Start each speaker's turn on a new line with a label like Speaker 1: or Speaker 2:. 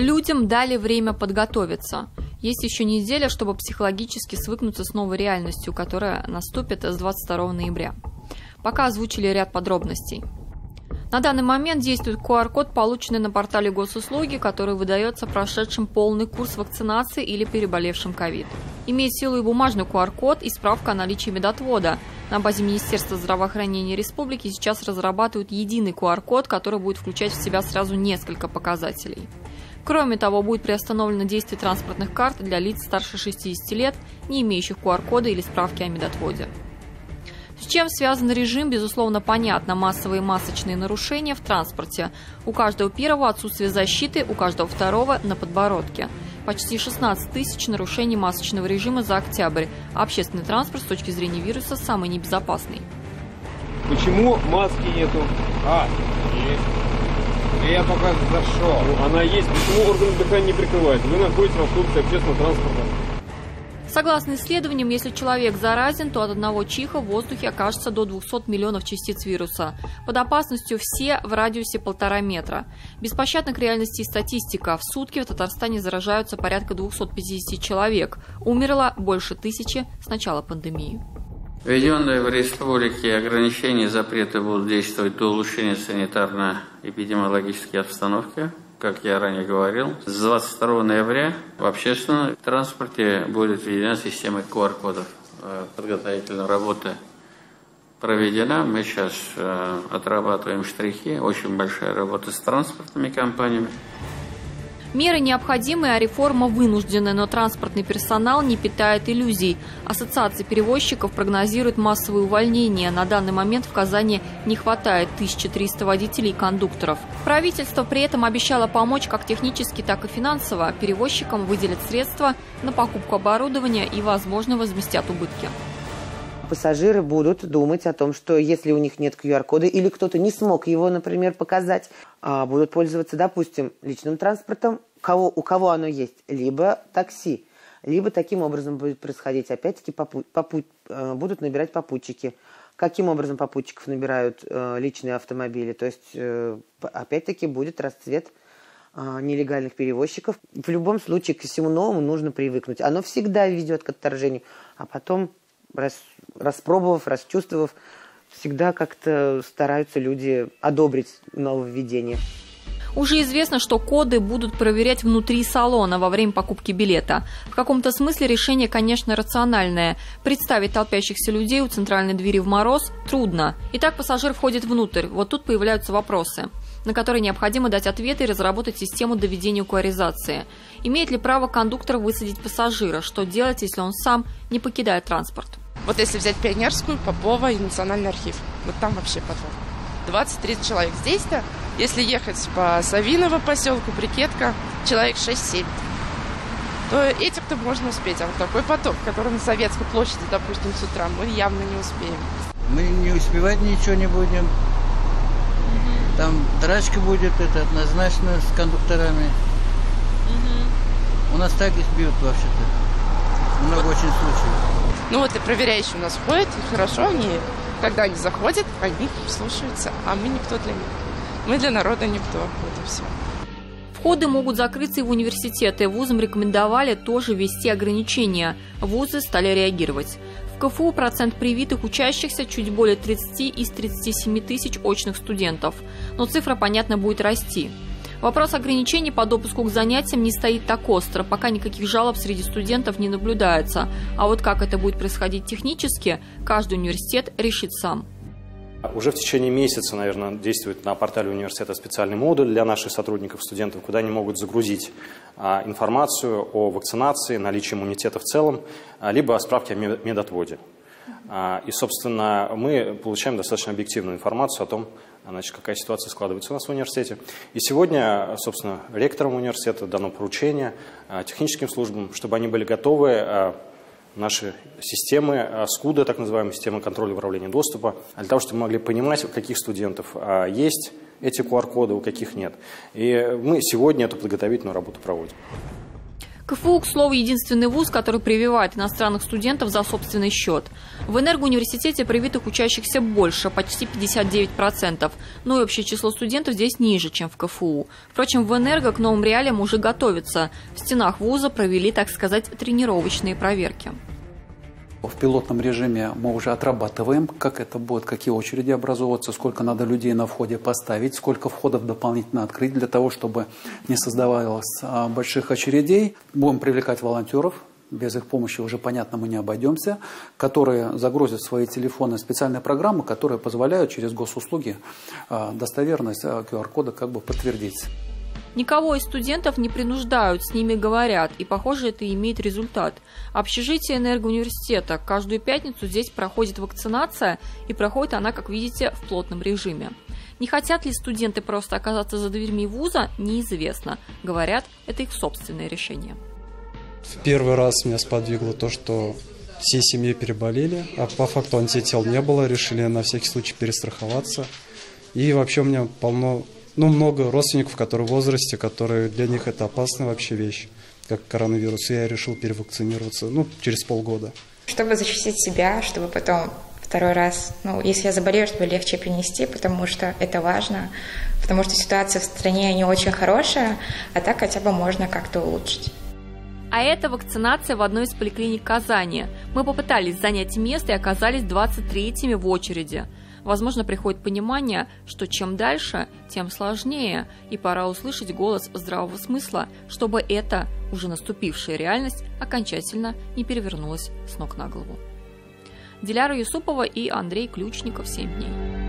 Speaker 1: Людям дали время подготовиться. Есть еще неделя, чтобы психологически свыкнуться с новой реальностью, которая наступит с 22 ноября. Пока озвучили ряд подробностей. На данный момент действует QR-код, полученный на портале госуслуги, который выдается прошедшим полный курс вакцинации или переболевшим ковид. Имеет силу и бумажный QR-код, и справка о наличии медотвода. На базе Министерства здравоохранения Республики сейчас разрабатывают единый QR-код, который будет включать в себя сразу несколько показателей. Кроме того, будет приостановлено действие транспортных карт для лиц старше 60 лет, не имеющих QR-кода или справки о медотводе. С чем связан режим, безусловно, понятно. Массовые масочные нарушения в транспорте. У каждого первого отсутствие защиты, у каждого второго на подбородке. Почти 16 тысяч нарушений масочного режима за октябрь. А общественный транспорт с точки зрения вируса самый небезопасный.
Speaker 2: Почему маски нету? Есть. Я пока зашел. Она есть. Почему органы дыхания не прикрывают? Вы находитесь в автобусе общественного транспорта.
Speaker 1: Согласно исследованиям, если человек заразен, то от одного чиха в воздухе окажется до 200 миллионов частиц вируса. Под опасностью все в радиусе 1,5 метра. Беспощадна к реальности и статистика. В сутки в Татарстане заражаются порядка 250 человек. Умерло больше 1000 с начала пандемии.
Speaker 3: Введенные в республике ограничения и запреты будут действовать до улучшения санитарно-эпидемиологической обстановки. Как я ранее говорил, с 22 ноября в общественном транспорте будет введена система QR-кодов. Подготовительная работа проведена. Мы сейчас отрабатываем штрихи. Очень большая работа с транспортными компаниями.
Speaker 1: Меры необходимые, а реформа вынужденная, но транспортный персонал не питает иллюзий. Ассоциация перевозчиков прогнозирует массовые увольнения. На данный момент в Казани не хватает 1300 водителей и кондукторов. Правительство при этом обещало помочь как технически, так и финансово. Перевозчикам выделят средства на покупку оборудования и, возможно, возместят убытки.
Speaker 4: Пассажиры будут думать о том, что если у них нет QR-кода или кто-то не смог его, например, показать, будут пользоваться, допустим, личным транспортом, у кого оно есть, либо такси, либо таким образом будет происходить, опять-таки, будут набирать попутчики. Каким образом попутчиков набирают личные автомобили? То есть, опять-таки, будет расцвет нелегальных перевозчиков. В любом случае, ко всему новому нужно привыкнуть. Оно всегда ведет к отторжению, а потом... Распробовав, расчувствовав, всегда как-то стараются люди одобрить нововведение.
Speaker 1: Уже известно, что коды будут проверять внутри салона во время покупки билета. В каком-то смысле решение, конечно, рациональное. Представить толпящихся людей у центральной двери в мороз трудно. Итак, пассажир входит внутрь. Вот тут появляются вопросы, на которые необходимо дать ответы и разработать систему доведения QR-изации. Имеет ли право кондуктор высадить пассажира? Что делать, если он сам не покидает транспорт?
Speaker 5: Вот если взять Пионерскую, Попова и Национальный архив, вот там вообще подвал. 20-30 человек. Здесь-то, если ехать по Савиново поселку, Брикетка, человек 6-7, то этих-то можно успеть. А вот такой поток, который на Советской площади, допустим, с утра, мы явно не успеем.
Speaker 6: Мы не успевать ничего не будем. Там драчка будет, это однозначно, с кондукторами. У нас так их бьют вообще-то. Много очень случаев.
Speaker 5: Ну вот и проверяющие у нас ходят, и хорошо, когда они заходят, они слушаются, а мы никто для них. Мы для народа никто, вот и все.
Speaker 1: Входы могут закрыться и в университеты. Вузам рекомендовали тоже ввести ограничения. Вузы стали реагировать. В КФУ процент привитых учащихся чуть более 30 из 37 тысяч очных студентов. Но цифра, понятно, будет расти. Вопрос ограничений по допуску к занятиям не стоит так остро, пока никаких жалоб среди студентов не наблюдается. А вот как это будет происходить технически, каждый университет решит сам.
Speaker 7: Уже в течение месяца, наверное, действует на портале университета специальный модуль для наших сотрудников, студентов, куда они могут загрузить информацию о вакцинации, наличии иммунитета в целом, либо о справке о медотводе. И, собственно, мы получаем достаточно объективную информацию о том, значит, какая ситуация складывается у нас в университете. И сегодня, собственно, ректорам университета дано поручение техническим службам, чтобы они были готовы наши системы, СКУДа, так называемые системы контроля и управления доступа, для того, чтобы мы могли понимать, у каких студентов есть эти QR-коды, у каких нет. И мы сегодня эту подготовительную работу проводим.
Speaker 1: К КФУ, к слову, единственный вуз, который прививает иностранных студентов за собственный счет. В Энергоуниверситете привитых учащихся больше, почти 59%, но и общее число студентов здесь ниже, чем в КФУ. Впрочем, в Энерго к новым реалиям уже готовятся. В стенах вуза провели, так сказать, тренировочные проверки.
Speaker 8: В пилотном режиме мы уже отрабатываем, как это будет, какие очереди образовываться, сколько надо людей на входе поставить, сколько входов дополнительно открыть для того, чтобы не создавалось больших очередей. Будем привлекать волонтеров. Без их помощи уже, понятно, мы не обойдемся, которые загрузят в свои телефоны специальные программы, которые позволяют через госуслуги достоверность QR-кода как бы подтвердить.
Speaker 1: Никого из студентов не принуждают, с ними говорят, и, похоже, это имеет результат. Общежитие Энергоуниверситета. Каждую пятницу здесь проходит вакцинация, и проходит она, как видите, в плотном режиме. Не хотят ли студенты просто оказаться за дверьми вуза, неизвестно. Говорят, это их собственное решение.
Speaker 9: В первый раз меня сподвигло то, что всей семьей переболели, а по факту антител не было, решили на всякий случай перестраховаться. И вообще у меня много родственников, которые в возрасте, которые для них это опасная вообще вещь, как коронавирус. И я решил перевакцинироваться, через полгода.
Speaker 10: Чтобы защитить себя, чтобы потом второй раз, если я заболею, чтобы легче перенести, потому что это важно, потому что ситуация в стране не очень хорошая, а так хотя бы можно как-то улучшить.
Speaker 1: А это вакцинация в одной из поликлиник Казани. Мы попытались занять место и оказались 23-ми в очереди. Возможно, приходит понимание, что чем дальше, тем сложнее, и пора услышать голос здравого смысла, чтобы эта уже наступившая реальность окончательно не перевернулась с ног на голову. Диляра Юсупова и Андрей Ключников, 7 дней.